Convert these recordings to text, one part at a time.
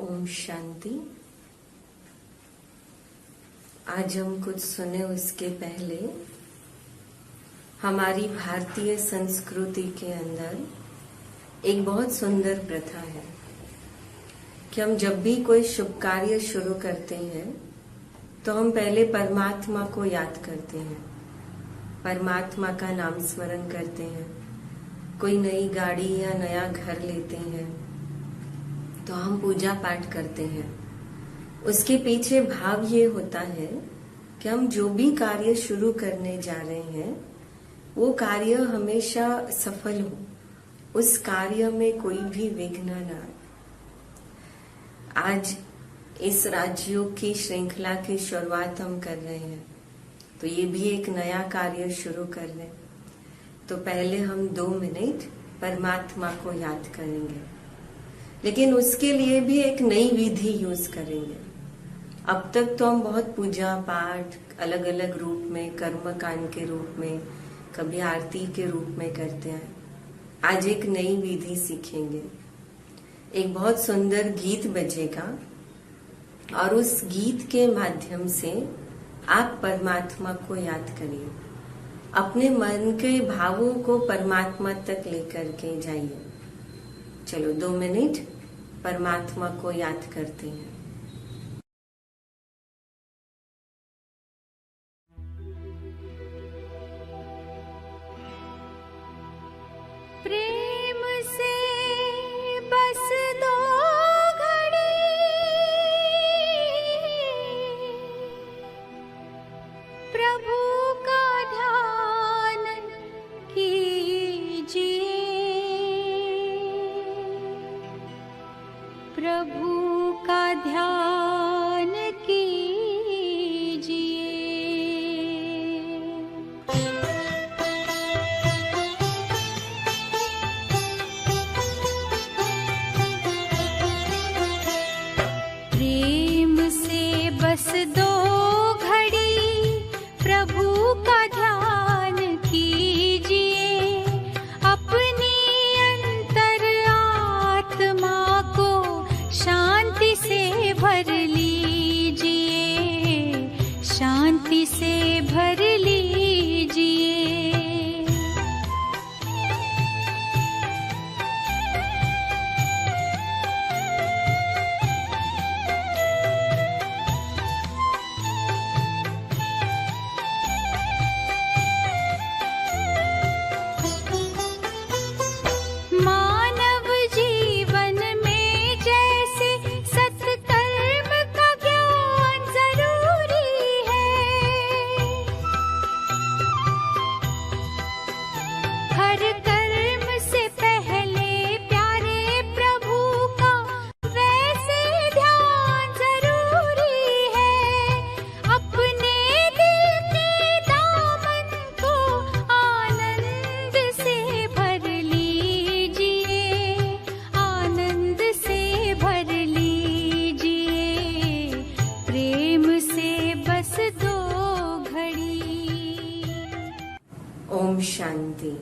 ओम शांति। आज हम कुछ सुने उसके पहले हमारी भारतीय संस्कृति के अंदर एक बहुत सुंदर प्रथा है कि हम जब भी कोई शुभ कार्य शुरू करते हैं तो हम पहले परमात्मा को याद करते हैं, परमात्मा का नाम स्मरण करते हैं। कोई नई गाड़ी या नया घर लेते हैं तो हम पूजा पाठ करते हैं। उसके पीछे भाव ये होता है कि हम जो भी कार्य शुरू करने जा रहे हैं वो कार्य हमेशा सफल हो, उस कार्य में कोई भी विघ्न न आए। आज इस राजयोग की श्रृंखला की शुरुआत हम कर रहे हैं तो ये भी एक नया कार्य शुरू कर रहे हैं। तो पहले हम 2 मिनट परमात्मा को याद करेंगे, लेकिन उसके लिए भी एक नई विधि यूज करेंगे। अब तक तो हम बहुत पूजा पाठ अलग अलग रूप में, कर्म कांड के रूप में, कभी आरती के रूप में करते हैं। आज एक नई विधि सीखेंगे। एक बहुत सुंदर गीत बजेगा और उस गीत के माध्यम से आप परमात्मा को याद करिए, अपने मन के भावों को परमात्मा तक लेकर के जाइए। चलो 2 मिनट परमात्मा को याद करते हैं। प्रेम से बस 2 घड़ी प्रभु का ध्यान कीजिए, प्रभु का ध्यान कीजिए। प्रेम से बस 2 घड़ी प्रभु का ध्यान कीजिए, अपनी अंतर आत्मा को शांति से भर लीजिए, शांति से भर लीजिए। मानव जीवन में जैसे सत्कर्म का ज्ञान जरूरी है, हर कर्म से पहले प्यारे प्रभु का वैसे ध्यान जरूरी है। अपने दिल के दामन को आनंद से भर लीजिए, आनंद से भर लीजिए। प्रेम से बस 2 घड़ी। ओम शांति।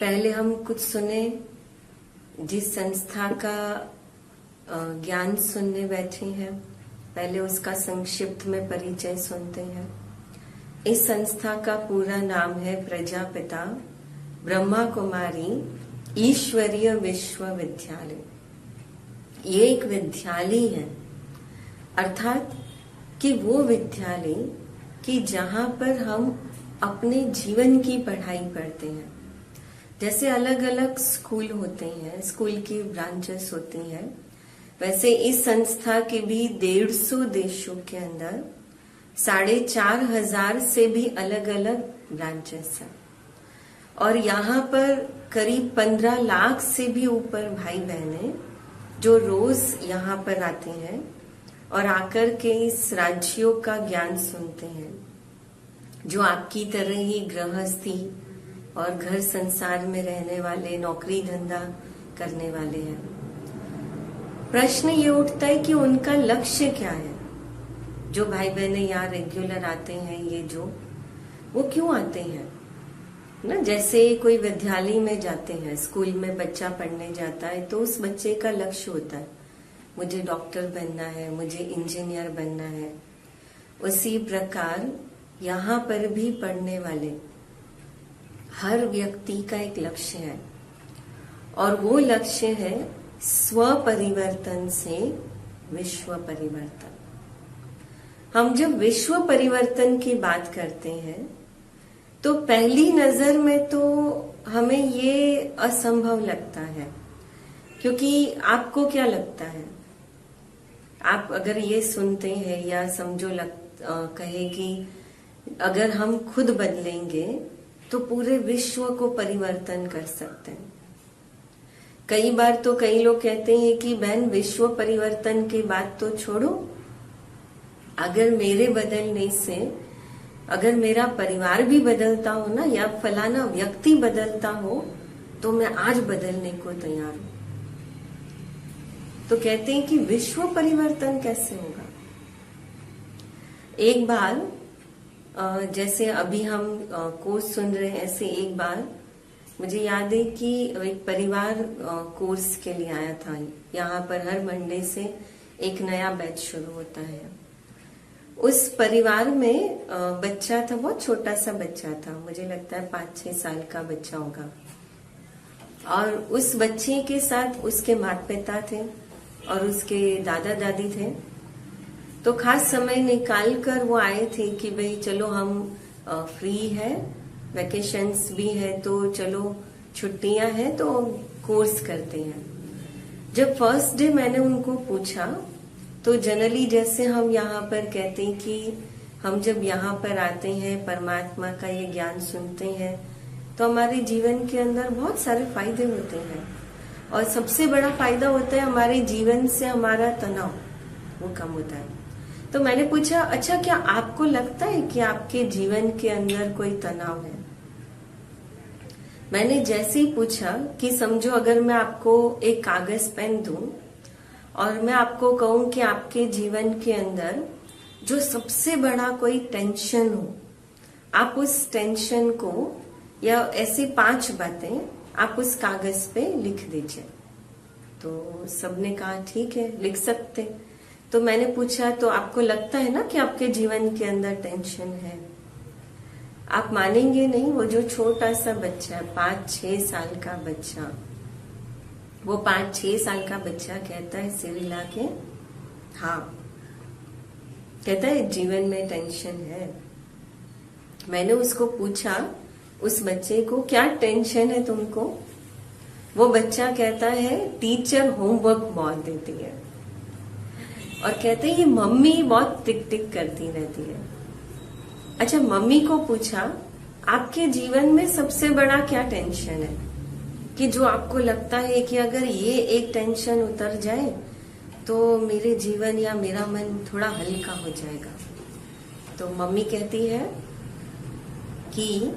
पहले हम कुछ सुने, जिस संस्था का ज्ञान सुनने बैठे हैं पहले उसका संक्षिप्त में परिचय सुनते हैं। इस संस्था का पूरा नाम है प्रजापिता ब्रह्मा कुमारी ईश्वरीय विश्वविद्यालय। ये एक विद्यालय है, अर्थात कि वो विद्यालय कि जहां पर हम अपने जीवन की पढ़ाई पढ़ते हैं। जैसे अलग अलग स्कूल होते हैं, स्कूल की ब्रांचेस होती हैं, वैसे इस संस्था के भी 150 देशों के अंदर 4,500 से भी अलग अलग ब्रांचेस हैं। और यहाँ पर करीब 15 लाख से भी ऊपर भाई बहने जो रोज यहाँ पर आते हैं और आकर के इस राज्यों का ज्ञान सुनते हैं, जो आपकी तरह ही गृहस्थी और घर संसार में रहने वाले, नौकरी धंधा करने वाले हैं। प्रश्न ये उठता है कि उनका लक्ष्य क्या है। जो भाई बहने यहाँ रेगुलर आते हैं, ये जो वो क्यों आते हैं? ना, जैसे कोई विद्यालय में जाते हैं, स्कूल में बच्चा पढ़ने जाता है तो उस बच्चे का लक्ष्य होता है मुझे डॉक्टर बनना है, मुझे इंजीनियर बनना है। उसी प्रकार यहाँ पर भी पढ़ने वाले हर व्यक्ति का एक लक्ष्य है, और वो लक्ष्य है स्व परिवर्तन से विश्व परिवर्तन। हम जब विश्व परिवर्तन की बात करते हैं तो पहली नजर में तो हमें ये असंभव लगता है, क्योंकि आपको क्या लगता है, आप अगर ये सुनते हैं या समझो कहे कि अगर हम खुद बदलेंगे तो पूरे विश्व को परिवर्तन कर सकते हैं। कई बार तो कई लोग कहते हैं कि बहन विश्व परिवर्तन की बात तो छोड़ो, अगर मेरे बदलने से अगर मेरा परिवार भी बदलता हो ना, या फलाना व्यक्ति बदलता हो, तो मैं आज बदलने को तैयार हूं। तो कहते हैं कि विश्व परिवर्तन कैसे होगा। एक बार जैसे अभी हम कोर्स सुन रहे हैं, ऐसे एक बार मुझे याद है कि एक परिवार कोर्स के लिए आया था। यहाँ पर हर मंडे से एक नया बैच शुरू होता है। उस परिवार में बच्चा था, बहुत छोटा सा बच्चा था, मुझे लगता है 5-6 साल का बच्चा होगा। और उस बच्चे के साथ उसके माता पिता थे और उसके दादा दादी थे। तो खास समय निकाल कर वो आए थे कि भाई चलो हम फ्री है, वैकेशंस भी है, तो चलो छुट्टियां हैं तो कोर्स करते हैं। जब फर्स्ट डे मैंने उनको पूछा तो जनरली जैसे हम यहाँ पर कहते हैं कि हम जब यहाँ पर आते हैं, परमात्मा का ये ज्ञान सुनते हैं, तो हमारे जीवन के अंदर बहुत सारे फायदे होते हैं। और सबसे बड़ा फायदा होता है हमारे जीवन से हमारा तनाव वो कम होता है। तो मैंने पूछा, अच्छा क्या आपको लगता है कि आपके जीवन के अंदर कोई तनाव है? मैंने जैसे ही पूछा कि समझो अगर मैं आपको एक कागज पेन दूं और मैं आपको कहूं कि आपके जीवन के अंदर जो सबसे बड़ा कोई टेंशन हो, आप उस टेंशन को या ऐसी 5 बातें आप उस कागज पे लिख दीजिए। तो सबने कहा ठीक है, लिख सकते। तो मैंने पूछा, तो आपको लगता है ना कि आपके जीवन के अंदर टेंशन है? आप मानेंगे नहीं, वो जो छोटा सा बच्चा, 5-6 साल का बच्चा, वो 5-6 साल का बच्चा कहता है सिर हिला के हाँ, कहता है जीवन में टेंशन है। मैंने उसको पूछा, उस बच्चे को क्या टेंशन है तुमको? वो बच्चा कहता है टीचर होमवर्क बहुत देती है, और कहते हैं ये मम्मी बहुत टिक टिक करती रहती है। अच्छा, मम्मी को पूछा आपके जीवन में सबसे बड़ा क्या टेंशन है, कि जो आपको लगता है कि अगर ये एक टेंशन उतर जाए तो मेरे जीवन या मेरा मन थोड़ा हल्का हो जाएगा। तो मम्मी कहती है कि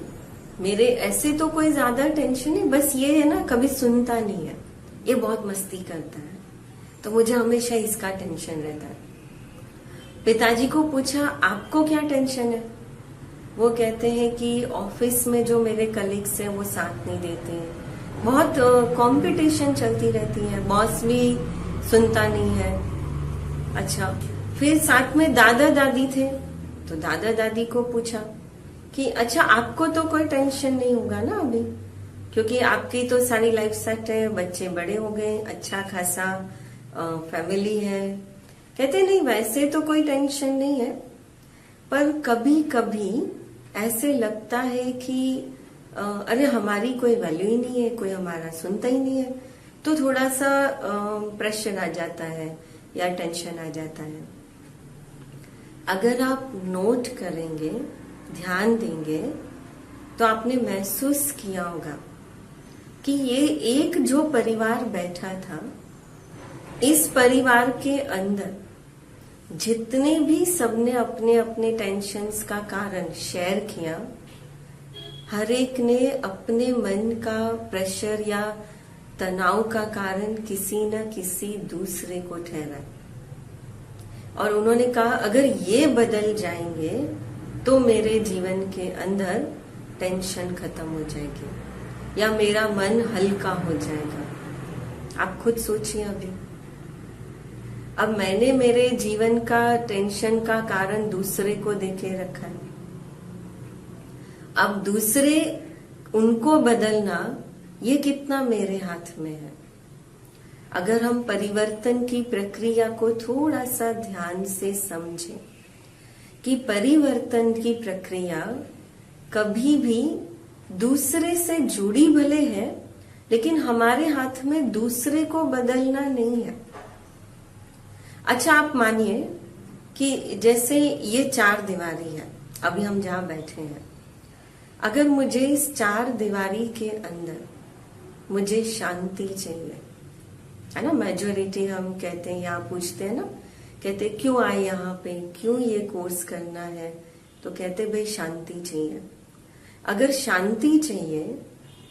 मेरे ऐसे तो कोई ज्यादा टेंशन नहीं, बस ये है ना कभी सुनता नहीं है, ये बहुत मस्ती करता है, तो मुझे हमेशा इसका टेंशन रहता है। पिताजी को पूछा आपको क्या टेंशन है? वो कहते हैं कि ऑफिस में जो मेरे कलीग्स हैं वो साथ नहीं देते हैं, बहुत कंपटीशन चलती रहती है, बॉस भी सुनता नहीं है। अच्छा, फिर साथ में दादा दादी थे, तो दादा दादी को पूछा कि अच्छा आपको तो कोई टेंशन नहीं होगा ना अभी, क्योंकि आपकी तो सारी लाइफ सेट है, बच्चे बड़े हो गए, अच्छा खासा फैमिली है। कहते नहीं वैसे तो कोई टेंशन नहीं है, पर कभी कभी ऐसे लगता है कि अरे हमारी कोई वैल्यू ही नहीं है, कोई हमारा सुनता ही नहीं है, तो थोड़ा सा प्रेशर आ जाता है या टेंशन आ जाता है। अगर आप नोट करेंगे, ध्यान देंगे, तो आपने महसूस किया होगा कि ये एक जो परिवार बैठा था, इस परिवार के अंदर जितने भी सबने अपने अपने टेंशन्स का कारण शेयर किया, हर एक ने अपने मन का प्रेशर या तनाव का कारण किसी न किसी दूसरे को ठहरा, और उन्होंने कहा अगर ये बदल जाएंगे तो मेरे जीवन के अंदर टेंशन खत्म हो जाएगी या मेरा मन हल्का हो जाएगा। आप खुद सोचिए अभी। अब मैंने मेरे जीवन का टेंशन का कारण दूसरे को देके रखा है। अब दूसरे उनको बदलना ये कितना मेरे हाथ में है। अगर हम परिवर्तन की प्रक्रिया को थोड़ा सा ध्यान से समझें कि परिवर्तन की प्रक्रिया कभी भी दूसरे से जुड़ी भले है, लेकिन हमारे हाथ में दूसरे को बदलना नहीं है। अच्छा, आप मानिए कि जैसे ये 4 दीवारी है, अभी हम जहां बैठे हैं, अगर मुझे इस 4 दीवारी के अंदर मुझे शांति चाहिए, है ना। मेजोरिटी हम कहते हैं या पूछते हैं ना, कहते क्यों आए यहाँ पे, क्यों ये कोर्स करना है, तो कहते भाई शांति चाहिए। अगर शांति चाहिए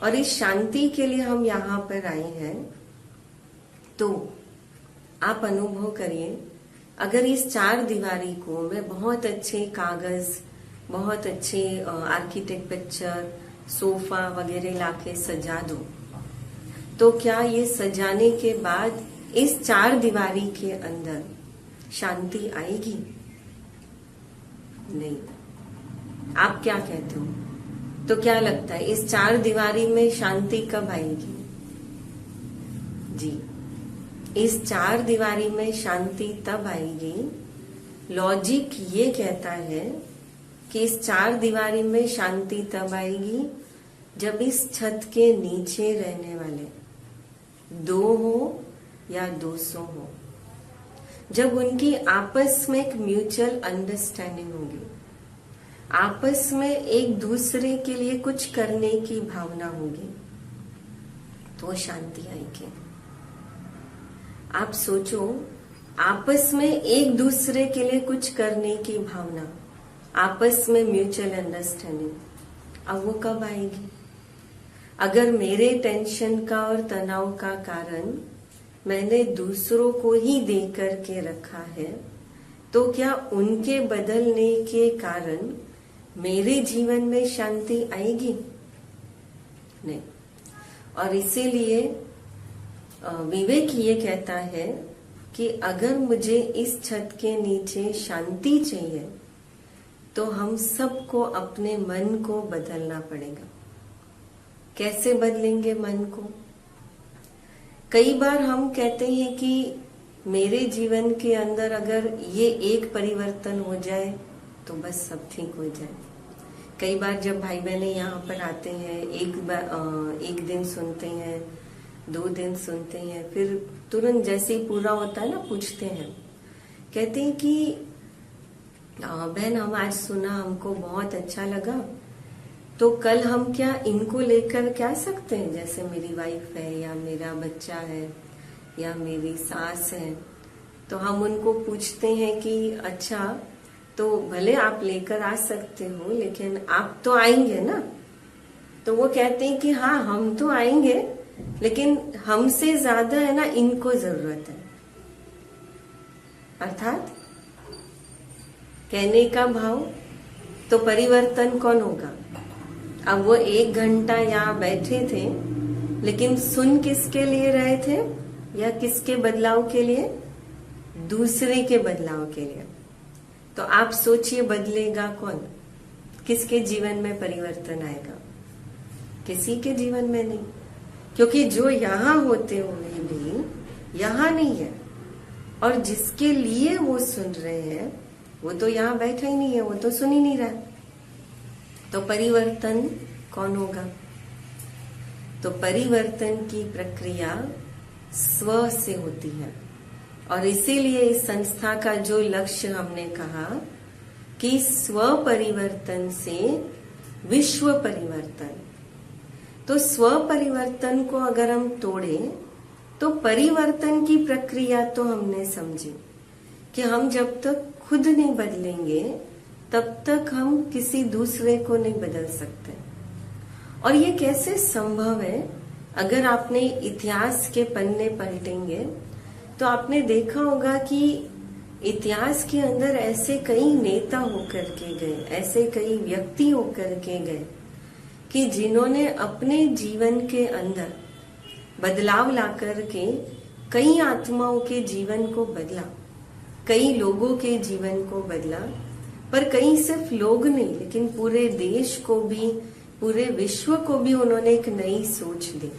और इस शांति के लिए हम यहाँ पर आए हैं, तो आप अनुभव करिए, अगर इस 4 दीवारी को मैं बहुत अच्छे कागज, बहुत अच्छे आर्किटेक्ट पिक्चर, सोफा वगैरह लाके सजा दो, तो क्या ये सजाने के बाद इस 4 दीवारी के अंदर शांति आएगी? नहीं। आप क्या कहते हो? तो क्या लगता है इस 4 दीवारी में शांति कब आएगी? जी, इस 4 दीवारी में शांति तब आएगी, लॉजिक ये कहता है कि इस 4 दीवारी में शांति तब आएगी जब इस छत के नीचे रहने वाले 2 हो या 200 हो, जब उनकी आपस में एक म्यूचुअल अंडरस्टैंडिंग होगी, आपस में एक दूसरे के लिए कुछ करने की भावना होगी, तो शांति आएगी। आप सोचो, आपस में एक दूसरे के लिए कुछ करने की भावना, आपस में म्यूचुअल अंडरस्टैंडिंग, अब वो कब आएगी? अगर मेरे टेंशन का और तनाव का कारण मैंने दूसरों को ही दे करके रखा है, तो क्या उनके बदलने के कारण मेरे जीवन में शांति आएगी? नहीं। और इसीलिए विवेक ये कहता है कि अगर मुझे इस छत के नीचे शांति चाहिए, तो हम सबको अपने मन को बदलना पड़ेगा। कैसे बदलेंगे मन को? कई बार हम कहते हैं कि मेरे जीवन के अंदर अगर ये एक परिवर्तन हो जाए तो बस सब ठीक हो जाए। कई बार जब भाई बहनें यहाँ पर आते हैं, एक दिन सुनते हैं, 2 दिन सुनते हैं, फिर तुरंत जैसे ही पूरा होता है ना, पूछते हैं, कहते हैं कि बहन हम आज सुना, हमको बहुत अच्छा लगा, तो कल हम क्या इनको लेकर क्या सकते हैं? जैसे मेरी वाइफ है या मेरा बच्चा है या मेरी सास है, तो हम उनको पूछते हैं कि अच्छा, तो भले आप लेकर आ सकते हो, लेकिन आप तो आएंगे ना? तो वो कहते हैं कि हाँ हम तो आएंगे, लेकिन हमसे ज्यादा है ना इनको जरूरत है। अर्थात कहने का भाव, तो परिवर्तन कौन होगा? अब वो 1 घंटा यहाँ बैठे थे, लेकिन सुन किसके लिए रहे थे या किसके बदलाव के लिए? दूसरे के बदलाव के लिए। तो आप सोचिए, बदलेगा कौन? किसके जीवन में परिवर्तन आएगा? किसी के जीवन में नहीं, क्योंकि जो यहाँ होते हुए भी यहाँ नहीं है, और जिसके लिए वो सुन रहे हैं वो तो यहाँ बैठा ही नहीं है, वो तो सुन ही नहीं रहा। तो परिवर्तन कौन होगा? तो परिवर्तन की प्रक्रिया स्व से होती है, और इसीलिए इस संस्था का जो लक्ष्य हमने कहा कि स्व परिवर्तन से विश्व परिवर्तन। तो स्व परिवर्तन को अगर हम तोड़ें, तो परिवर्तन की प्रक्रिया तो हमने समझी कि हम जब तक खुद नहीं बदलेंगे तब तक हम किसी दूसरे को नहीं बदल सकते। और ये कैसे संभव है? अगर आपने इतिहास के पन्ने पलटेंगे तो आपने देखा होगा कि इतिहास के अंदर ऐसे कई नेता होकर के गए, ऐसे कई व्यक्ति होकर के गए कि जिन्होंने अपने जीवन के अंदर बदलाव ला करके कई आत्माओं के जीवन को बदला, कई लोगों के जीवन को बदला, पर कई सिर्फ लोग नहीं लेकिन पूरे देश को भी, पूरे विश्व को भी उन्होंने एक नई सोच दी।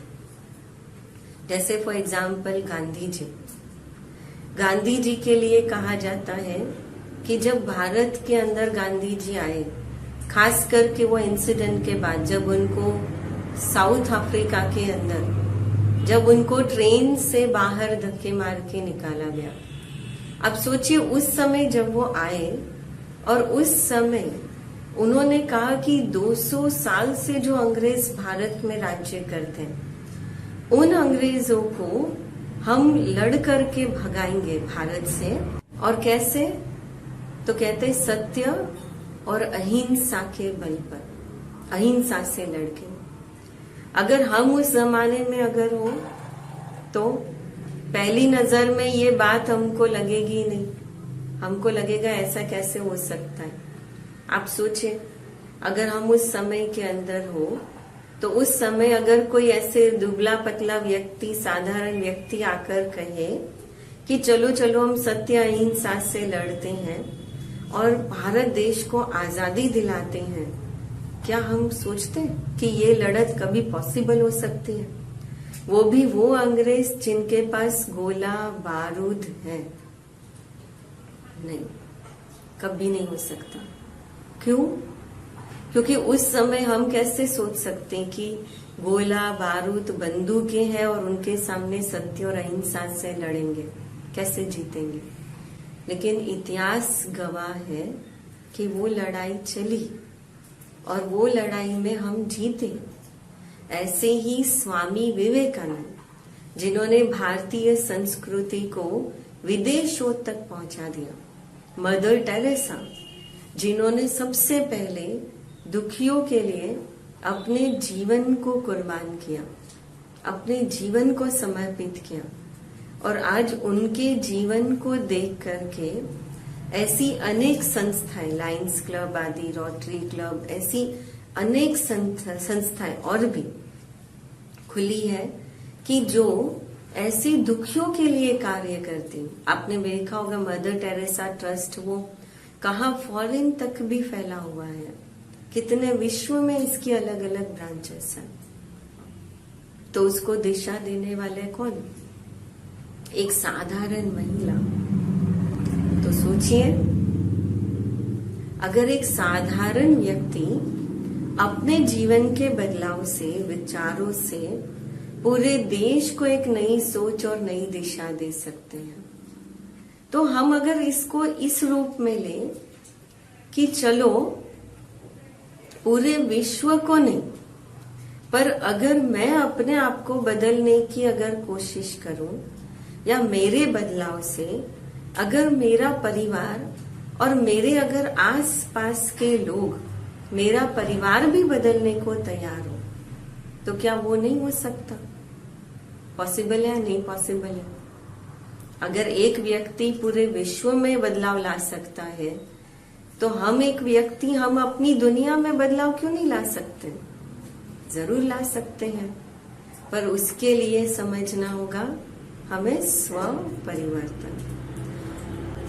जैसे फॉर एग्जाम्पल गांधी जी के लिए कहा जाता है कि जब भारत के अंदर गांधी जी आए, खास करके वो इंसिडेंट के बाद जब उनको साउथ अफ्रीका के अंदर जब उनको ट्रेन से बाहर धक्के मार के निकाला गया। अब सोचिए उस समय जब वो आए और उस समय उन्होंने कहा कि 200 साल से जो अंग्रेज भारत में राज्य करते हैं, उन अंग्रेजों को हम लड़ करके भगाएंगे भारत से। और कैसे? तो कहते सत्य और अहिंसा के बल पर, अहिंसा से लड़के। अगर हम उस जमाने में अगर हो तो पहली नजर में ये बात हमको लगेगी नहीं, हमको लगेगा ऐसा कैसे हो सकता है। आप सोचिए अगर हम उस समय के अंदर हो तो उस समय अगर कोई ऐसे दुबला पतला व्यक्ति, साधारण व्यक्ति आकर कहे कि चलो चलो हम सत्य अहिंसा से लड़ते हैं और भारत देश को आजादी दिलाते हैं, क्या हम सोचते हैं कि ये लड़त कभी पॉसिबल हो सकती है? वो भी वो अंग्रेज जिनके पास गोला बारूद है? नहीं, कभी नहीं हो सकता। क्यों? क्योंकि उस समय हम कैसे सोच सकते हैं कि गोला बारूद बंदूकें हैं और उनके सामने सत्य और अहिंसा से लड़ेंगे, कैसे जीतेंगे? लेकिन इतिहास गवाह है कि वो लड़ाई चली और वो लड़ाई में हम जीते। ऐसे ही स्वामी विवेकानंद जिन्होंने भारतीय संस्कृति को विदेशों तक पहुंचा दिया, मदर टेरेसा जिन्होंने सबसे पहले दुखियों के लिए अपने जीवन को कुर्बान किया, अपने जीवन को समर्पित किया, और आज उनके जीवन को देख करके ऐसी अनेक संस्थाएं, लायंस क्लब आदि, रोटरी क्लब, ऐसी अनेक संस्थाएं और भी खुली है कि जो ऐसे दुखियों के लिए कार्य करती। आपने देखा होगा मदर टेरेसा ट्रस्ट, वो कहाँ फॉरेन तक भी फैला हुआ है, कितने विश्व में इसकी अलग अलग ब्रांचेस हैं। तो उसको दिशा देने वाले कौन? एक साधारण महिला। तो सोचिए अगर एक साधारण व्यक्ति अपने जीवन के बदलाव से, विचारों से पूरे देश को एक नई सोच और नई दिशा दे सकते हैं, तो हम अगर इसको इस रूप में लें कि चलो पूरे विश्व को नहीं, पर अगर मैं अपने आप को बदलने की अगर कोशिश करूं, या मेरे बदलाव से अगर मेरा परिवार और मेरे अगर आस पास के लोग, मेरा परिवार भी बदलने को तैयार हो, तो क्या वो नहीं हो सकता? पॉसिबल है? नहीं पॉसिबल है। अगर एक व्यक्ति पूरे विश्व में बदलाव ला सकता है, तो हम एक व्यक्ति, हम अपनी दुनिया में बदलाव क्यों नहीं ला सकते? जरूर ला सकते हैं, पर उसके लिए समझना होगा हमें स्व परिवर्तन।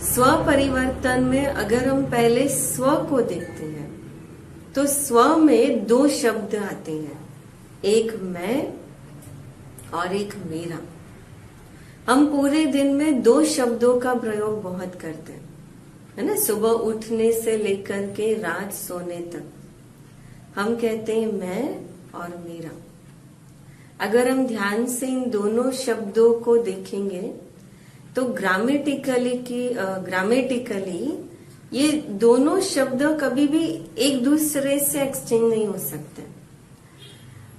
स्व परिवर्तन में अगर हम पहले स्व को देखते हैं तो स्व में दो शब्द आते हैं, एक मैं और एक मेरा। हम पूरे दिन में दो शब्दों का प्रयोग बहुत करते हैं, है ना? सुबह उठने से लेकर के रात सोने तक हम कहते हैं मैं और मेरा। अगर हम ध्यान से इन दोनों शब्दों को देखेंगे तो ग्रामेटिकली ये दोनों शब्द कभी भी एक दूसरे से एक्सचेंज नहीं हो सकते।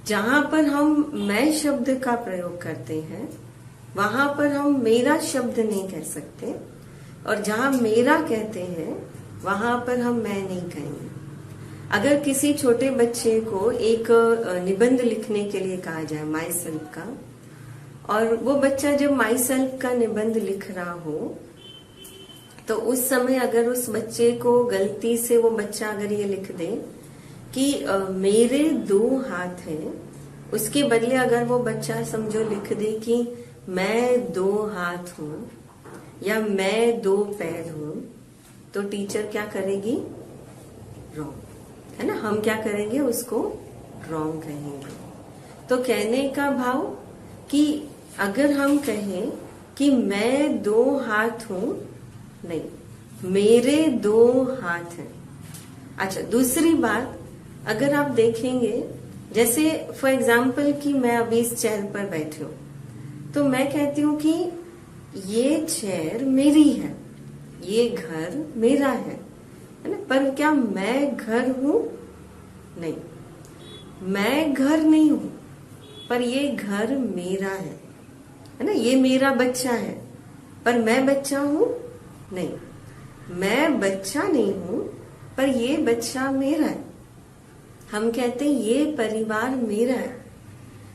जहां पर हम मैं शब्द का प्रयोग करते हैं वहां पर हम मेरा शब्द नहीं कह सकते, और जहां मेरा कहते हैं वहां पर हम मैं नहीं कहेंगे। अगर किसी छोटे बच्चे को एक निबंध लिखने के लिए कहा जाए माई सेल्फ का, और वो बच्चा जब माई सेल्फ का निबंध लिख रहा हो तो उस समय अगर उस बच्चे को गलती से वो बच्चा अगर ये लिख दे कि मेरे 2 हाथ हैं, उसके बदले अगर वो बच्चा समझो लिख दे कि मैं 2 हाथ हूं या मैं 2 पैर हूं, तो टीचर क्या करेगी? रॉन्ग, है ना। हम क्या करेंगे? उसको रॉन्ग कहेंगे। तो कहने का भाव कि अगर हम कहें कि मैं 2 हाथ हूं, नहीं, मेरे 2 हाथ हैं। अच्छा, दूसरी बात, अगर आप देखेंगे, जैसे फॉर एग्जाम्पल कि मैं अभी इस चेयर पर बैठी हूं, तो मैं कहती हूं कि ये चेयर मेरी है, ये घर मेरा है ना। पर क्या मैं घर हूं? नहीं, मैं घर नहीं हूं, पर ये घर मेरा है ना। ये मेरा बच्चा है, पर मैं बच्चा हूं? नहीं, मैं बच्चा नहीं हूं, पर ये बच्चा मेरा है। हम कहते हैं ये परिवार मेरा है।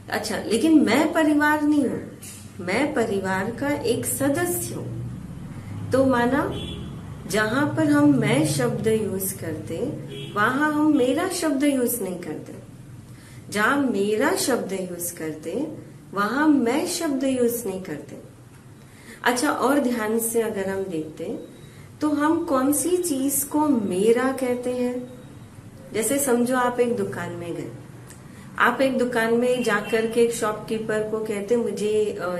अच्छा, लेकिन मैं परिवार नहीं हूं, मैं परिवार का एक सदस्य हूं। तो माना जहां पर हम मैं शब्द यूज करते, वहां हम मेरा शब्द यूज नहीं करते। जहां मेरा शब्द यूज करते, वहां मैं शब्द यूज नहीं करते। अच्छा, और ध्यान से अगर हम देखते तो हम कौन सी चीज को मेरा कहते हैं? जैसे समझो आप एक दुकान में गए, आप एक दुकान में जाकर के एक शॉपकीपर को कहते मुझे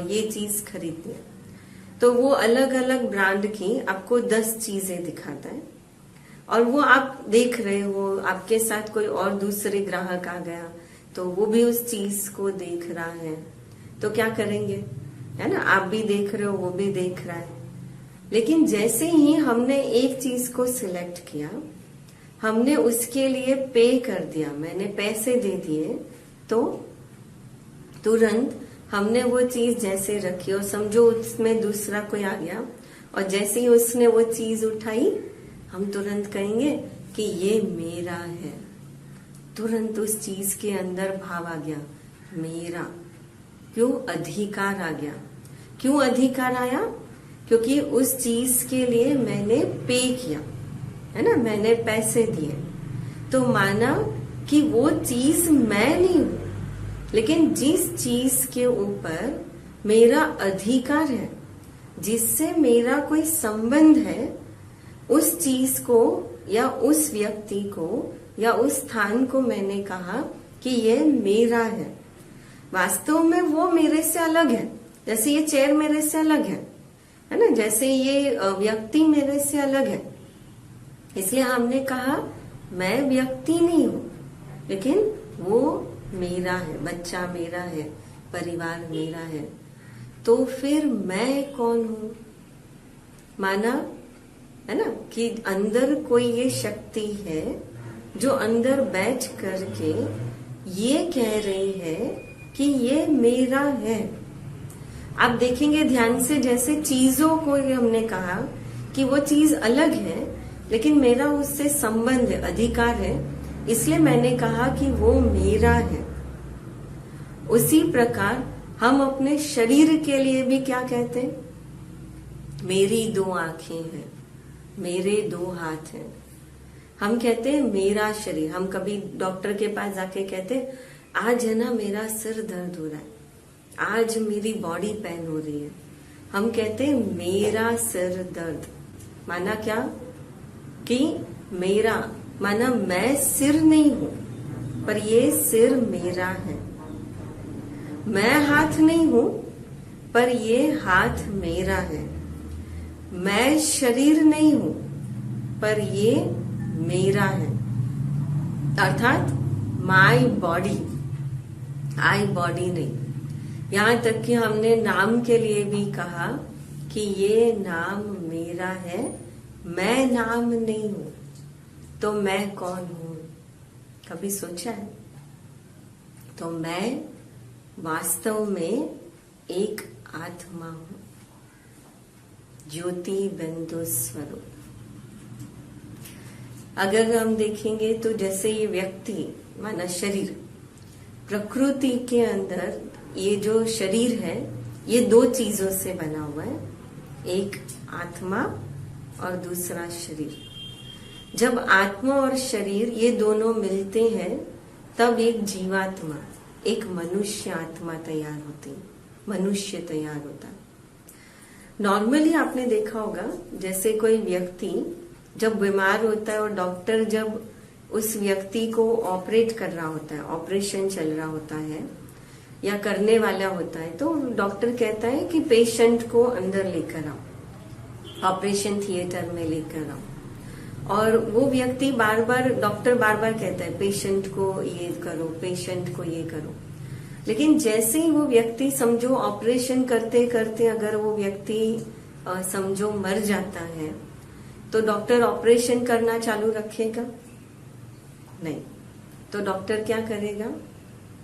ये चीज खरीदनी है, तो वो अलग अलग ब्रांड की आपको 10 चीजें दिखाता है, और वो आप देख रहे हो, आपके साथ कोई और दूसरे ग्राहक आ गया तो वो भी उस चीज को देख रहा है, तो क्या करेंगे? है ना, आप भी देख रहे हो, वो भी देख रहा है। लेकिन जैसे ही हमने एक चीज को सिलेक्ट किया, हमने उसके लिए पे कर दिया, मैंने पैसे दे दिए, तो तुरंत हमने वो चीज जैसे रखी, और समझो उसमें दूसरा कोई आ गया और जैसे ही उसने वो चीज उठाई, हम तुरंत कहेंगे कि ये मेरा है। तुरंत उस चीज के अंदर भाव आ गया, मेरा। क्यों? अधिकार आ गया। क्यों अधिकार आया? क्योंकि उस चीज के लिए मैंने पे किया, है ना, मैंने पैसे दिए। तो माना कि वो चीज मैं नहीं हूं, लेकिन जिस चीज के ऊपर मेरा अधिकार है, जिससे मेरा कोई संबंध है, उस चीज को या उस व्यक्ति को या उस स्थान को मैंने कहा कि ये मेरा है। वास्तव में वो मेरे से अलग है, जैसे ये चेयर मेरे से अलग है ना, जैसे ये व्यक्ति मेरे से अलग है। इसलिए हमने कहा मैं व्यक्ति नहीं हूं, लेकिन वो मेरा है, बच्चा मेरा है, परिवार मेरा है। तो फिर मैं कौन हूं? माना, है ना, कि अंदर कोई ये शक्ति है जो अंदर बैठ करके ये कह रही है कि ये मेरा है। आप देखेंगे ध्यान से, जैसे चीजों को हमने कहा कि वो चीज अलग है, लेकिन मेरा उससे संबंध है, अधिकार है, इसलिए मैंने कहा कि वो मेरा है। उसी प्रकार हम अपने शरीर के लिए भी क्या कहते हैं? मेरी 2 आंखें हैं, मेरे 2 हाथ हैं। हम कहते हैं मेरा शरीर। हम कभी डॉक्टर के पास जाके कहते आज है ना मेरा सिर दर्द हो रहा है, आज मेरी बॉडी पेन हो रही है। हम कहते हैं मेरा सिर दर्द। माना क्या? कि मेरा माना मैं सिर नहीं हूं, पर ये सिर मेरा है। मैं हाथ नहीं हूं, पर ये हाथ मेरा है। मैं शरीर नहीं हूं, पर ये मेरा है। अर्थात माई बॉडी, आई बॉडी नहीं। यहां तक कि हमने नाम के लिए भी कहा कि ये नाम मेरा है, मैं नाम नहीं हूं। तो मैं कौन हूं? कभी सोचा है? तो मैं वास्तव में एक आत्मा हूं, ज्योति बिंदु स्वरूप। अगर हम देखेंगे तो जैसे ये व्यक्ति माना शरीर, प्रकृति के अंदर ये जो शरीर है ये 2 चीजों से बना हुआ है, एक आत्मा और दूसरा शरीर। जब आत्मा और शरीर ये दोनों मिलते हैं तब एक जीवात्मा, एक मनुष्य आत्मा तैयार होती है, मनुष्य तैयार होता है। नॉर्मली आपने देखा होगा, जैसे कोई व्यक्ति जब बीमार होता है और डॉक्टर जब उस व्यक्ति को ऑपरेट कर रहा होता है, ऑपरेशन चल रहा होता है या करने वाला होता है, तो डॉक्टर कहता है कि पेशेंट को अंदर लेकर आओ, ऑपरेशन थिएटर में लेकर आओ। और वो व्यक्ति बार बार, डॉक्टर बार बार कहता है पेशेंट को ये करो, पेशेंट को ये करो। लेकिन जैसे ही वो व्यक्ति समझो ऑपरेशन करते करते अगर वो व्यक्ति समझो मर जाता है, तो डॉक्टर ऑपरेशन करना चालू रखेगा? नहीं। तो डॉक्टर क्या करेगा,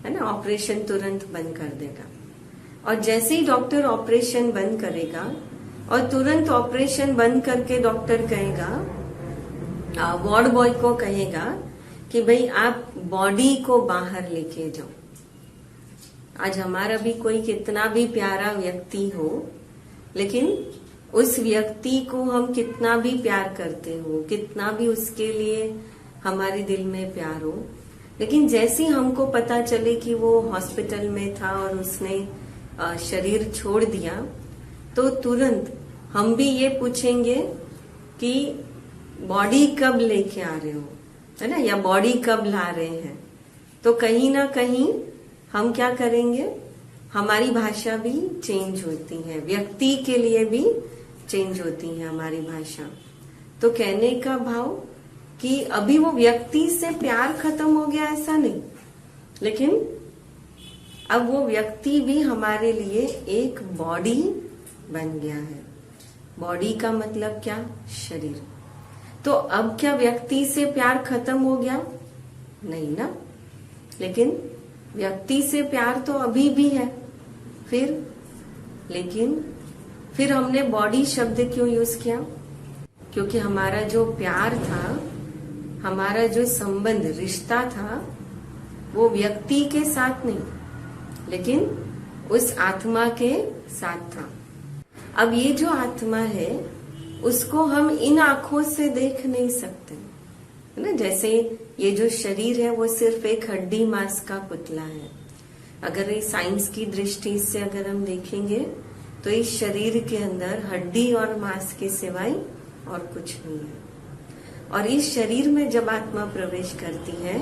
है ना, ऑपरेशन तुरंत बंद कर देगा। और जैसे ही डॉक्टर ऑपरेशन बंद करेगा और तुरंत ऑपरेशन बंद करके डॉक्टर कहेगा, वार्ड बॉय को कहेगा कि भाई आप बॉडी को बाहर लेके जाओ। आज हमारा भी कोई कितना भी प्यारा व्यक्ति हो, लेकिन उस व्यक्ति को हम कितना भी प्यार करते हो, कितना भी उसके लिए हमारे दिल में प्यार हो, लेकिन जैसे हमको पता चले कि वो हॉस्पिटल में था और उसने शरीर छोड़ दिया, तो तुरंत हम भी ये पूछेंगे कि बॉडी कब लेके आ रहे हो, है ना, या बॉडी कब ला रहे हैं। तो कहीं ना कहीं हम क्या करेंगे, हमारी भाषा भी चेंज होती है, व्यक्ति के लिए भी चेंज होती है हमारी भाषा। तो कहने का भाव कि अभी वो व्यक्ति से प्यार खत्म हो गया ऐसा नहीं, लेकिन अब वो व्यक्ति भी हमारे लिए एक बॉडी बन गया है। बॉडी का मतलब क्या, शरीर। तो अब क्या व्यक्ति से प्यार खत्म हो गया? नहीं ना, लेकिन व्यक्ति से प्यार तो अभी भी है। फिर हमने बॉडी शब्द क्यों यूज किया? क्योंकि हमारा जो प्यार था, हमारा जो संबंध, रिश्ता था, वो व्यक्ति के साथ नहीं, लेकिन उस आत्मा के साथ था। अब ये जो आत्मा है उसको हम इन आंखों से देख नहीं सकते, है ना। जैसे ये जो शरीर है वो सिर्फ एक हड्डी मांस का पुतला है। अगर ये साइंस की दृष्टि से अगर हम देखेंगे तो इस शरीर के अंदर हड्डी और मांस के सिवाय और कुछ नहीं है। और इस शरीर में जब आत्मा प्रवेश करती है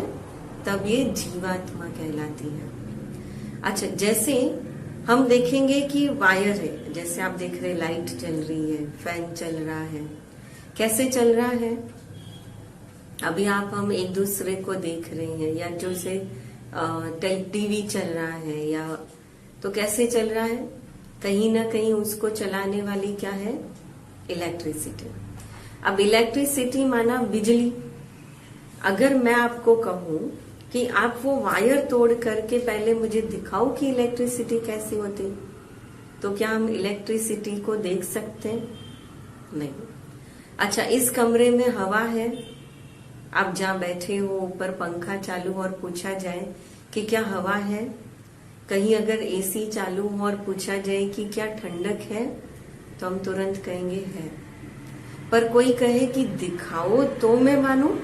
तब ये जीवात्मा कहलाती है। अच्छा, जैसे हम देखेंगे कि वायर है, जैसे आप देख रहे लाइट चल रही है, फैन चल रहा है, कैसे चल रहा है? अभी हम एक दूसरे को देख रहे हैं, या जो से टीवी चल रहा है, या तो कैसे चल रहा है? कहीं ना कहीं उसको चलाने वाली क्या है? इलेक्ट्रिसिटी। अब इलेक्ट्रिसिटी माना बिजली। अगर मैं आपको कहूं कि आप वो वायर तोड़ करके पहले मुझे दिखाओ कि इलेक्ट्रिसिटी कैसी होती, तो क्या हम इलेक्ट्रिसिटी को देख सकते हैं? नहीं। अच्छा, इस कमरे में हवा है, आप जहां बैठे हो ऊपर पंखा चालू और पूछा जाए कि क्या हवा है, कहीं अगर एसी चालू हो और पूछा जाए कि क्या ठंडक है, तो हम तुरंत कहेंगे है। पर कोई कहे कि दिखाओ तो मैं मानूं,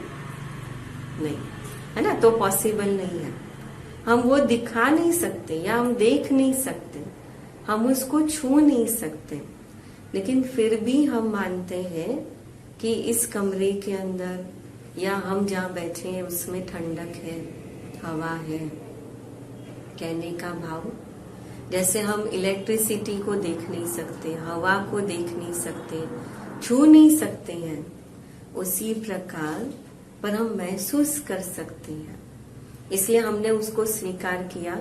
नहीं, है ना, तो पॉसिबल नहीं है। हम वो दिखा नहीं सकते या हम देख नहीं सकते, हम उसको छू नहीं सकते, लेकिन फिर भी हम मानते हैं कि इस कमरे के अंदर या हम जहाँ बैठे हैं उसमें ठंडक है, हवा है। कहने का भाव, जैसे हम इलेक्ट्रिसिटी को देख नहीं सकते, हवा को देख नहीं सकते, छू नहीं सकते हैं, उसी प्रकार पर हम महसूस कर सकते हैं। इसलिए हमने उसको स्वीकार किया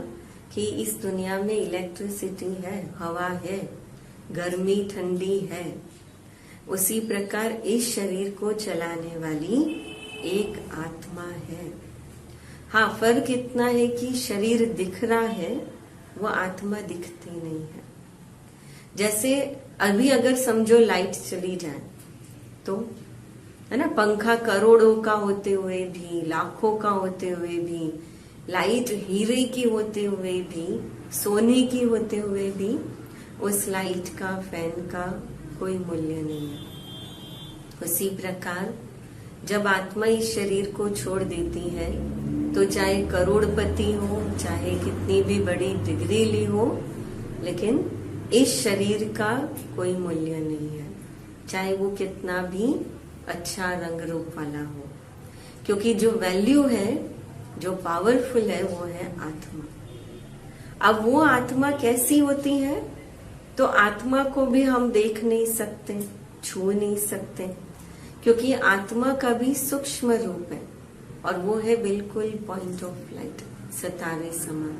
कि इस दुनिया में इलेक्ट्रिसिटी है, हवा है, गर्मी ठंडी है। उसी प्रकार इस शरीर को चलाने वाली एक आत्मा है। हाँ, फर्क इतना है कि शरीर दिख रहा है, वो आत्मा दिखती नहीं है। जैसे अभी अगर समझो लाइट चली जाए तो, है ना, पंखा करोड़ों का होते हुए भी, लाखों का होते हुए भी, लाइट हीरे की होते हुए भी, सोने की होते हुए भी, उस लाइट का, फैन का कोई मूल्य नहीं है। उसी प्रकार जब आत्मा इस शरीर को छोड़ देती है तो चाहे करोड़पति हो, चाहे कितनी भी बड़ी डिग्री ली हो, लेकिन इस शरीर का कोई मूल्य नहीं है, चाहे वो कितना भी अच्छा रंग रूप वाला हो, क्योंकि जो वैल्यू है, जो पावरफुल है, वो है आत्मा। अब वो आत्मा कैसी होती है? तो आत्मा को भी हम देख नहीं सकते, छू नहीं सकते, क्योंकि आत्मा का भी सूक्ष्म रूप है और वो है बिल्कुल पॉइंट ऑफ लाइट, सितारे समान।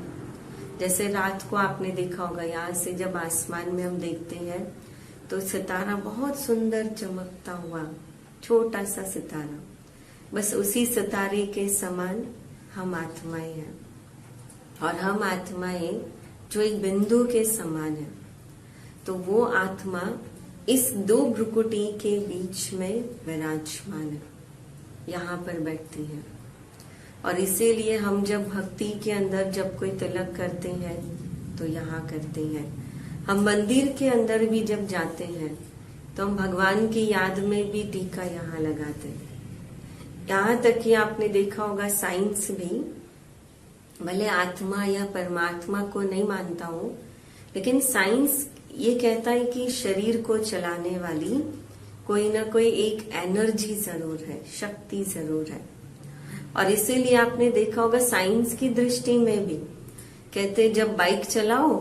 जैसे रात को आपने देखा होगा, यहाँ से जब आसमान में हम देखते हैं तो सितारा बहुत सुंदर चमकता हुआ, छोटा सा सितारा, बस उसी सितारे के समान हम आत्माएं हैं। और हम आत्माएं जो एक बिंदु के समान है, तो वो आत्मा इस दो भ्रुकुटी के बीच में विराजमान है, यहाँ पर बैठती है। और इसीलिए हम जब भक्ति के अंदर जब कोई तिलक करते हैं तो यहाँ करते हैं। हम मंदिर के अंदर भी जब जाते हैं तो हम भगवान की याद में भी टीका यहाँ लगाते हैं। यहाँ तक कि आपने देखा होगा, साइंस भी भले आत्मा या परमात्मा को नहीं मानता हूं, लेकिन साइंस ये कहता है कि शरीर को चलाने वाली कोई ना कोई एक एनर्जी जरूर है, शक्ति जरूर है। और इसीलिए आपने देखा होगा, साइंस की दृष्टि में भी कहते जब बाइक चलाओ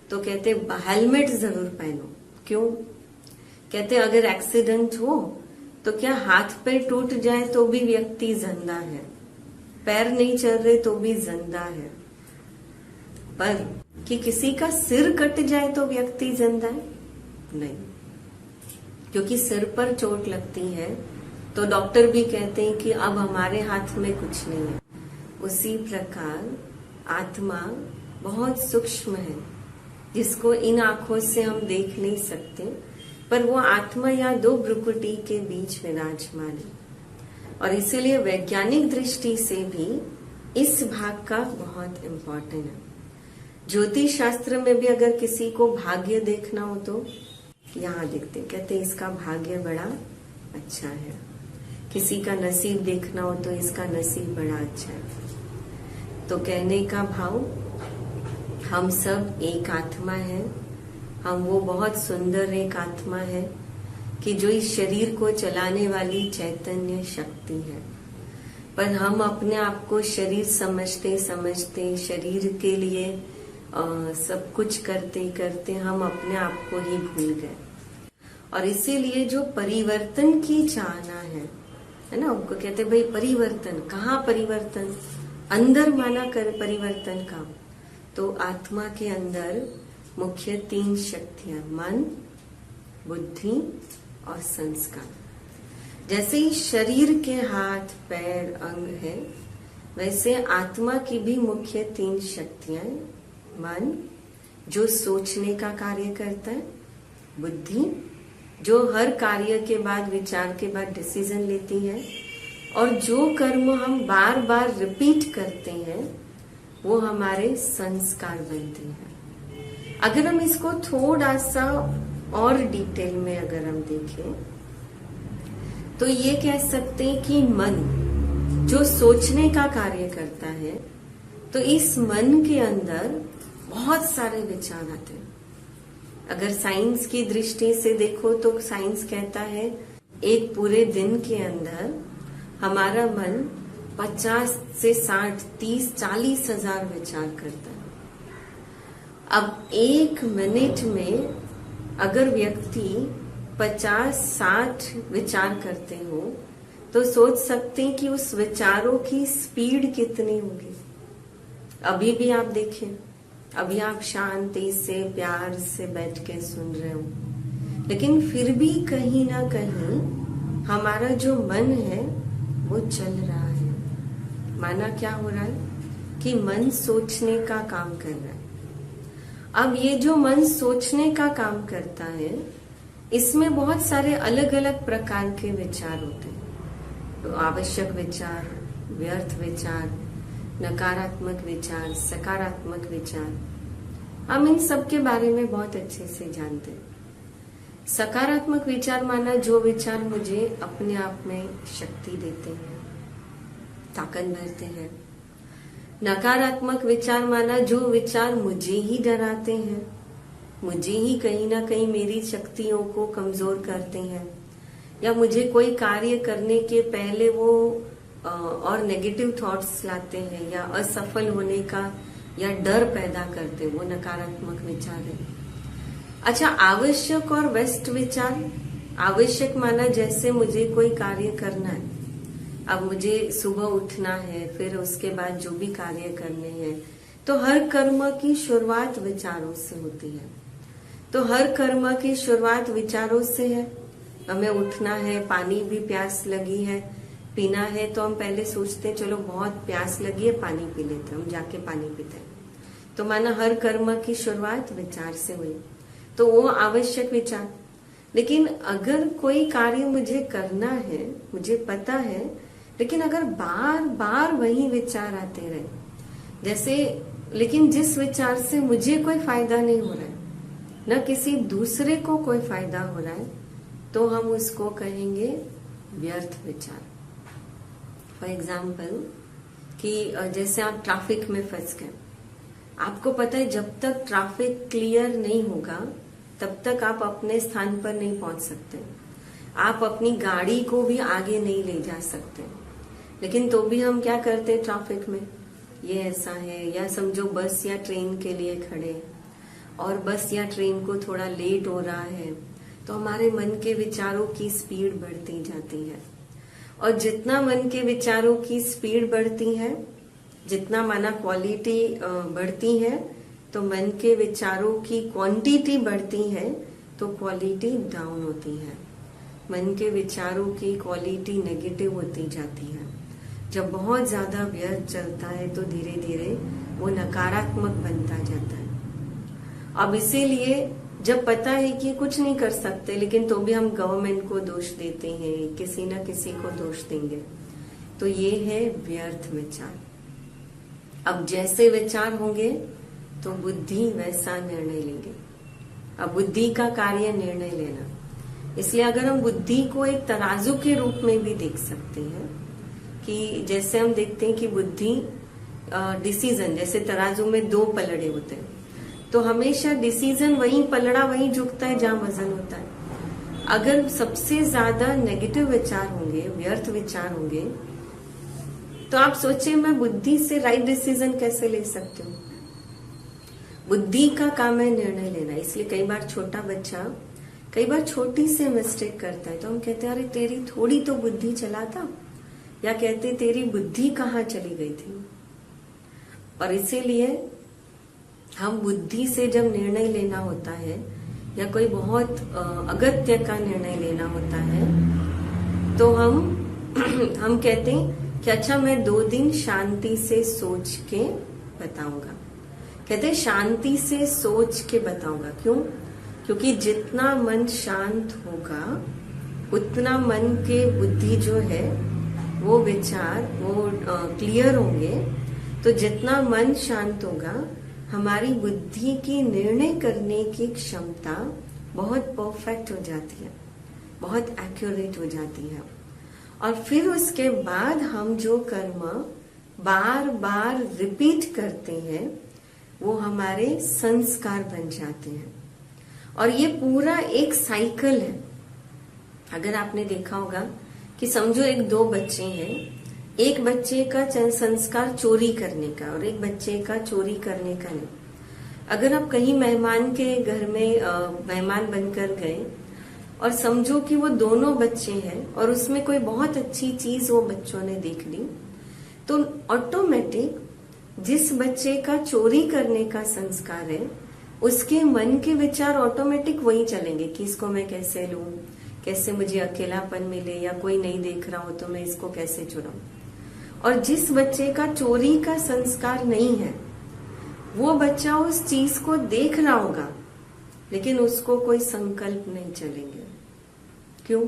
तो कहते हेलमेट जरूर पहनो। क्यों? कहते अगर एक्सीडेंट हो तो क्या हाथ पैर टूट जाए तो भी व्यक्ति जिंदा है, पैर नहीं चल रहे तो भी जिंदा है, पर कि किसी का सिर कट जाए तो व्यक्ति जिंदा है? नहीं, क्योंकि सिर पर चोट लगती है तो डॉक्टर भी कहते हैं कि अब हमारे हाथ में कुछ नहीं है। उसी प्रकार आत्मा बहुत सूक्ष्म है, जिसको इन आंखों से हम देख नहीं सकते, पर वो आत्मा या दो भ्रुकुटी के बीच विराजमान है। और इसीलिए वैज्ञानिक दृष्टि से भी इस भाग का बहुत इम्पोर्टेंट है। ज्योतिष शास्त्र में भी अगर किसी को भाग्य देखना हो तो यहाँ देखते, कहते इसका भाग्य बड़ा अच्छा है। किसी का नसीब देखना हो तो इसका नसीब बड़ा अच्छा है। तो कहने का भाव, हम सब एक आत्मा है, हम वो बहुत सुंदर एक आत्मा है कि जो इस शरीर को चलाने वाली चैतन्य शक्ति है, पर हम अपने आप को शरीर समझते समझते, शरीर के लिए सब कुछ करते करते हम अपने आप को ही भूल गए। और इसीलिए जो परिवर्तन की चाहना है ना, उनको कहते भाई परिवर्तन, कहाँ परिवर्तन? अंदर माना कर परिवर्तन का। तो आत्मा के अंदर मुख्य 3 शक्तियां, मन, बुद्धि और संस्कार। जैसे ही शरीर के हाथ पैर अंग है, वैसे आत्मा की भी मुख्य 3 शक्तियां, मन जो सोचने का कार्य करता है, बुद्धि जो हर कार्य के बाद, विचार के बाद डिसीजन लेती है, और जो कर्म हम बार बार रिपीट करते हैं वो हमारे संस्कार बनते हैं। अगर हम इसको थोड़ा सा और डिटेल में अगर हम देखें तो ये कह सकते हैं कि मन जो सोचने का कार्य करता है, तो इस मन के अंदर बहुत सारे विचार आते हैं। अगर साइंस की दृष्टि से देखो तो साइंस कहता है एक पूरे दिन के अंदर हमारा मन 50 से 60, 30, 40 हजार विचार करता है। अब 1 मिनट में अगर व्यक्ति 50-60 विचार करते हो तो सोच सकते हैं कि उस विचारों की स्पीड कितनी होगी। अभी भी आप देखें, अभी आप शांति से प्यार से बैठ के सुन रहे हो, लेकिन फिर भी कहीं ना कहीं हमारा जो मन है वो चल रहा है। माना क्या हो रहा है कि मन सोचने का काम कर रहा है। अब ये जो मन सोचने का काम करता है, इसमें बहुत सारे अलग अलग प्रकार के विचार होते हैं। तो आवश्यक विचार, व्यर्थ विचार, नकारात्मक विचार, सकारात्मक विचार, हम इन सब के बारे में बहुत अच्छे से जानते हैं। सकारात्मक विचार माना जो विचार मुझे अपने आप में शक्ति देते हैं, ताकत भरते हैं। नकारात्मक विचार माना जो विचार मुझे ही डराते हैं, मुझे ही कहीं ना कहीं मेरी शक्तियों को कमजोर करते हैं, या मुझे कोई कार्य करने के पहले वो और नेगेटिव थॉट्स लाते हैं, या असफल होने का या डर पैदा करते हैं, वो नकारात्मक विचार है। अच्छा, आवश्यक और व्यस्त विचार। आवश्यक माना जैसे मुझे कोई कार्य करना है, अब मुझे सुबह उठना है, फिर उसके बाद जो भी कार्य करने हैं, तो हर कर्म की शुरुआत विचारों से होती है। तो हर कर्म की शुरुआत विचारों से है। हमें उठना है, पानी भी प्यास लगी है, पीना है, तो हम पहले सोचते हैं चलो बहुत प्यास लगी है, पानी पी लेते हैं, हम जाके पानी पीते हैं। तो माना हर कर्म की शुरुआत विचार से हुई, तो वो आवश्यक विचार। लेकिन अगर कोई कार्य मुझे करना है, मुझे पता है, लेकिन अगर बार बार वही विचार आते रहे, जैसे लेकिन जिस विचार से मुझे कोई फायदा नहीं हो रहा है, न किसी दूसरे को कोई फायदा हो रहा है, तो हम उसको कहेंगे व्यर्थ विचार। फॉर एग्जाम्पल कि जैसे आप ट्रैफिक में फंस गए, आपको पता है जब तक ट्रैफिक क्लियर नहीं होगा तब तक आप अपने स्थान पर नहीं पहुंच सकते, आप अपनी गाड़ी को भी आगे नहीं ले जा सकते। लेकिन तो भी हम क्या करते हैं ट्रैफिक में, ये ऐसा है, या समझो बस या ट्रेन के लिए खड़े और बस या ट्रेन को थोड़ा लेट हो रहा है, तो हमारे मन के विचारों की स्पीड बढ़ती जाती है। और जितना मन के विचारों की स्पीड बढ़ती है, जितना माना क्वालिटी बढ़ती है, तो मन के विचारों की क्वांटिटी बढ़ती है, तो क्वालिटी डाउन होती है। मन के विचारों की क्वालिटी नेगेटिव होती जाती है। जब बहुत ज्यादा व्यर्थ चलता है तो धीरे धीरे वो नकारात्मक बनता जाता है। अब इसीलिए जब पता है कि कुछ नहीं कर सकते, लेकिन तो भी हम गवर्नमेंट को दोष देते हैं, किसी न किसी को दोष देंगे, तो ये है व्यर्थ विचार। अब जैसे विचार होंगे तो बुद्धि वैसा निर्णय लेंगे। अब बुद्धि का कार्य निर्णय लेना, इसलिए अगर हम बुद्धि को एक तराजू के रूप में भी देख सकते हैं, कि जैसे हम देखते हैं कि बुद्धि डिसीजन, जैसे तराजू में दो पलड़े होते हैं, तो हमेशा डिसीजन वही पलड़ा वही झुकता है जहां वजन होता है। अगर सबसे ज्यादा नेगेटिव विचार होंगे, व्यर्थ विचार होंगे, तो आप सोचिए मैं बुद्धि से राइट डिसीजन कैसे ले सकती हूँ। बुद्धि का काम है निर्णय लेना। इसलिए कई बार छोटा बच्चा कई बार छोटी से मिस्टेक करता है, तो हम कहते हैं अरे तेरी थोड़ी तो बुद्धि चलाता, या कहते तेरी बुद्धि कहाँ चली गई थी। और इसीलिए हम बुद्धि से जब निर्णय लेना होता है, या कोई बहुत अगत्य का निर्णय लेना होता है, तो हम कहते हैं कि अच्छा मैं 2 दिन शांति से सोच के बताऊंगा। कहते हैं शांति से सोच के बताऊंगा। क्यों? क्योंकि जितना मन शांत होगा उतना मन के बुद्धि जो है वो विचार वो क्लियर होंगे। तो जितना मन शांत होगा हमारी बुद्धि की निर्णय करने की क्षमता बहुत परफेक्ट हो जाती है, बहुत एक्यूरेट हो जाती है। और फिर उसके बाद हम जो कर्म बार बार रिपीट करते हैं वो हमारे संस्कार बन जाते हैं। और ये पूरा एक साइकिल है। अगर आपने देखा होगा कि समझो 2 बच्चे हैं, एक बच्चे का संस्कार चोरी करने का और एक बच्चे का चोरी करने का नहीं। अगर आप कहीं मेहमान के घर में मेहमान बनकर गए और समझो कि वो दोनों बच्चे हैं और उसमें कोई बहुत अच्छी चीज वो बच्चों ने देख ली, तो ऑटोमेटिक जिस बच्चे का चोरी करने का संस्कार है उसके मन के विचार ऑटोमेटिक वही चलेंगे कि इसको मैं कैसे लूं, कैसे मुझे अकेलापन मिले, या कोई नहीं देख रहा हो तो मैं इसको कैसे चुराऊं। और जिस बच्चे का चोरी का संस्कार नहीं है वो बच्चा उस चीज को देख रहा होगा लेकिन उसको कोई संकल्प नहीं चलेंगे। क्यों?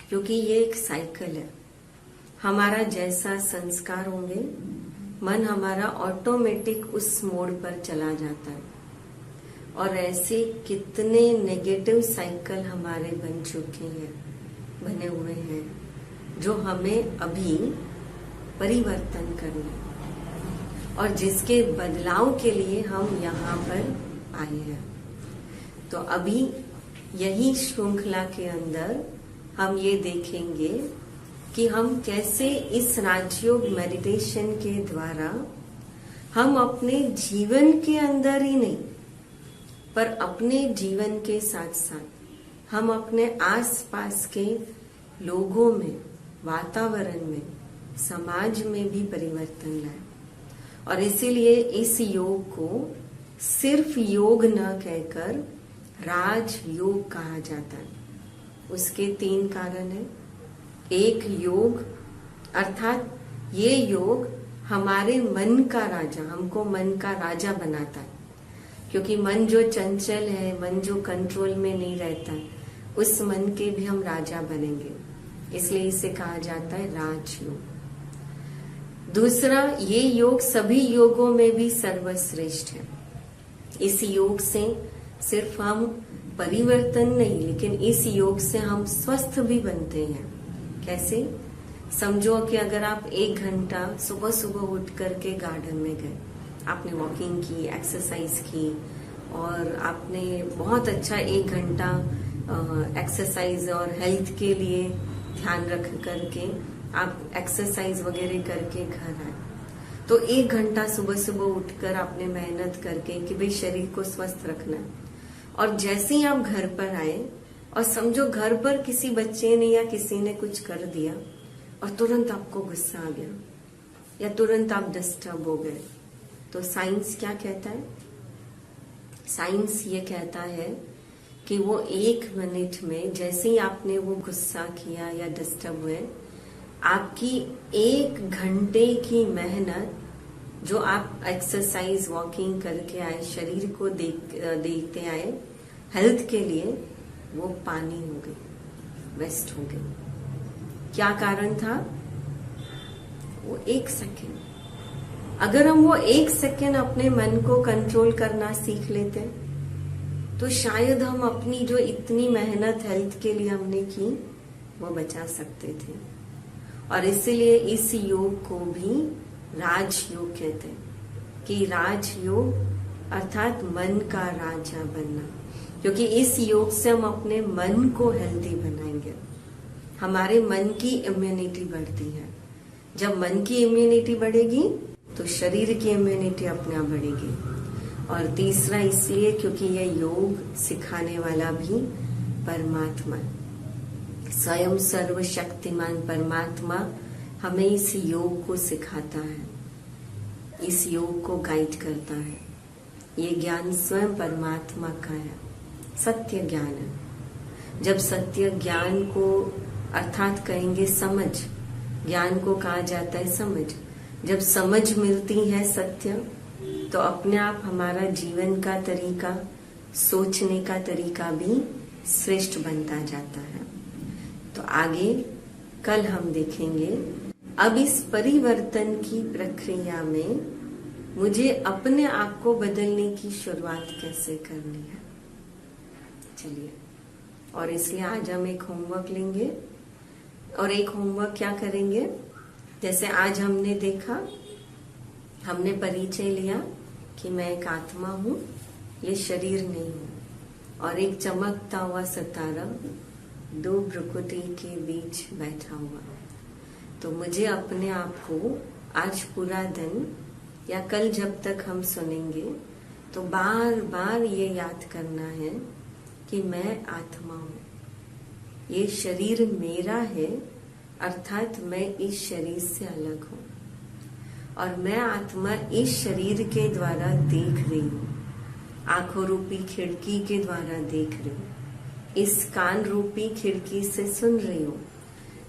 क्योंकि ये एक साइकिल है। हमारा जैसा संस्कार होंगे मन हमारा ऑटोमेटिक उस मोड पर चला जाता है। और ऐसे कितने नेगेटिव साइकिल हमारे बने हुए हैं, जो हमें अभी परिवर्तन करना है और जिसके बदलाव के लिए हम यहाँ पर आए हैं। तो अभी यही श्रृंखला के अंदर हम ये देखेंगे कि हम कैसे इस राजयोग मेडिटेशन के द्वारा हम अपने जीवन के अंदर ही नहीं, पर अपने जीवन के साथ साथ हम अपने आसपास के लोगों में, वातावरण में, समाज में भी परिवर्तन लाए। और इसीलिए इस योग को सिर्फ योग न कहकर राज योग कहा जाता है। उसके 3 कारण हैं। एक, योग अर्थात ये योग हमारे मन का राजा, हमको मन का राजा बनाता है, क्योंकि मन जो चंचल है, मन जो कंट्रोल में नहीं रहता है, उस मन के भी हम राजा बनेंगे, इसलिए इसे कहा जाता है राजयोग। दूसरा, ये योग सभी योगों में भी सर्वश्रेष्ठ है। इस योग से सिर्फ हम परिवर्तन नहीं, लेकिन इस योग से हम स्वस्थ भी बनते हैं। कैसे? समझो कि अगर आप 1 घंटा सुबह सुबह उठ करके गार्डन में गए, आपने वॉकिंग की, एक्सरसाइज की और आपने बहुत अच्छा 1 घंटा एक्सरसाइज और हेल्थ के लिए ध्यान रख करके आप एक्सरसाइज वगैरह करके घर आए, तो 1 घंटा सुबह सुबह उठकर आपने मेहनत करके कि भाई शरीर को स्वस्थ रखना है, और जैसे ही आप घर पर आए और समझो घर पर किसी बच्चे ने या किसी ने कुछ कर दिया और तुरंत आपको गुस्सा आ गया या तुरंत आप डिस्टर्ब हो गए, तो साइंस क्या कहता है? साइंस ये कहता है कि वो 1 मिनट में जैसे ही आपने वो गुस्सा किया या डिस्टर्ब हुए, आपकी 1 घंटे की मेहनत जो आप एक्सरसाइज वॉकिंग करके आए, शरीर को देखते आए, हेल्थ के लिए, वो पानी हो गई, वेस्ट हो गई। क्या कारण था? वो 1 सेकेंड। अगर हम वो 1 सेकेंड अपने मन को कंट्रोल करना सीख लेते, तो शायद हम अपनी जो इतनी मेहनत हेल्थ के लिए हमने की, वो बचा सकते थे। और इसीलिए इस योग को भी राजयोग कहते हैं कि राजयोग अर्थात मन का राजा बनना, क्योंकि इस योग से हम अपने मन को हेल्दी बनाएंगे। हमारे मन की इम्यूनिटी बढ़ती है। जब मन की इम्यूनिटी बढ़ेगी तो शरीर की इम्यूनिटी अपने आप बढ़ेगी। और तीसरा इसलिए क्योंकि यह योग सिखाने वाला भी परमात्मा, स्वयं सर्वशक्तिमान परमात्मा हमें इस योग को सिखाता है, इस योग को गाइड करता है। ये ज्ञान स्वयं परमात्मा का है, सत्य ज्ञान है। जब सत्य ज्ञान को अर्थात कहेंगे समझ, ज्ञान को कहा जाता है समझ। जब समझ मिलती है सत्य, तो अपने आप हमारा जीवन का तरीका, सोचने का तरीका भी श्रेष्ठ बनता जाता है। तो आगे कल हम देखेंगे अब इस परिवर्तन की प्रक्रिया में मुझे अपने आप को बदलने की शुरुआत कैसे करनी है। चलिए, और इसलिए आज हम एक होमवर्क लेंगे। और एक होमवर्क क्या करेंगे, जैसे आज हमने देखा, हमने परिचय लिया कि मैं एक आत्मा हूं, ये शरीर नहीं हूं, और एक चमकता हुआ सितारा 2 प्रकृति के बीच बैठा हुआ। तो मुझे अपने आप को आज पूरा दिन या कल जब तक हम सुनेंगे, तो बार बार ये याद करना है कि मैं आत्मा हूं, ये शरीर मेरा है, अर्थात मैं इस शरीर से अलग हूं, और मैं आत्मा इस शरीर के द्वारा देख रही हूं, आंखों रूपी खिड़की के द्वारा देख रही हूं, इस कान रूपी खिड़की से सुन रही हूँ,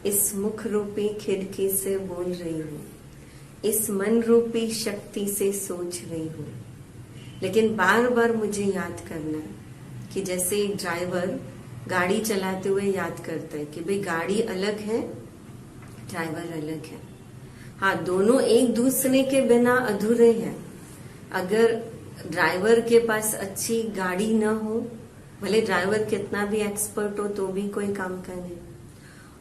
इस मुख रूपी खिड़की से बोल रही हूँ, इस मन रूपी शक्ति से सोच रही हूँ। लेकिन बार बार मुझे याद करना है कि जैसे एक ड्राइवर गाड़ी चलाते हुए याद करता है कि भाई गाड़ी अलग है, ड्राइवर अलग है। हाँ, दोनों एक दूसरे के बिना अधूरे हैं। अगर ड्राइवर के पास अच्छी गाड़ी न हो, भले ड्राइवर कितना भी एक्सपर्ट हो तो भी कोई काम का नहीं,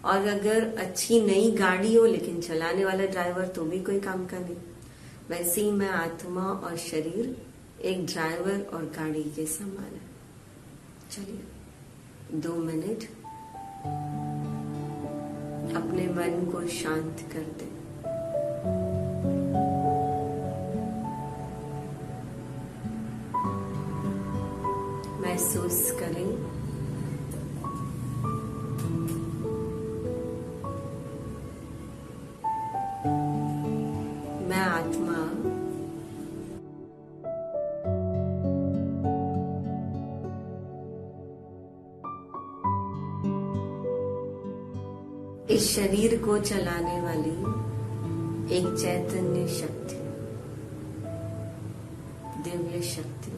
और अगर अच्छी नई गाड़ी हो लेकिन चलाने वाला ड्राइवर तो भी कोई काम का नहीं। वैसे ही मैं आत्मा और शरीर एक ड्राइवर और गाड़ी के समान है। चलिए 2 मिनट अपने मन को शांत कर दें। महसूस करें मैं आत्मा इस शरीर को चलाने वाली एक चैतन्य शक्ति, दिव्य शक्ति।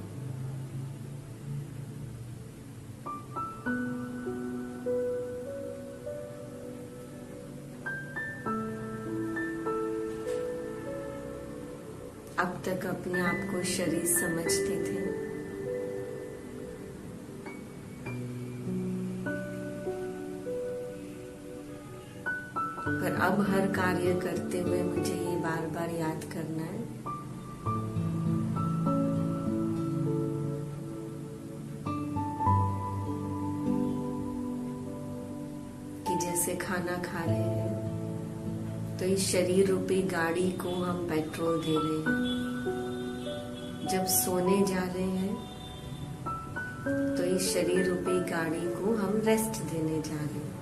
अब तक अपने आप को शरीर समझते थे, पर अब हर कार्य करते हुए मुझे ये बार बार याद करना है कि जैसे खाना खा रहे हैं तो इस शरीर रूपी गाड़ी को हम पेट्रोल दे रहे हैं, जब सोने जा रहे हैं तो इस शरीर रूपी गाड़ी को हम रेस्ट देने जा रहे हैं।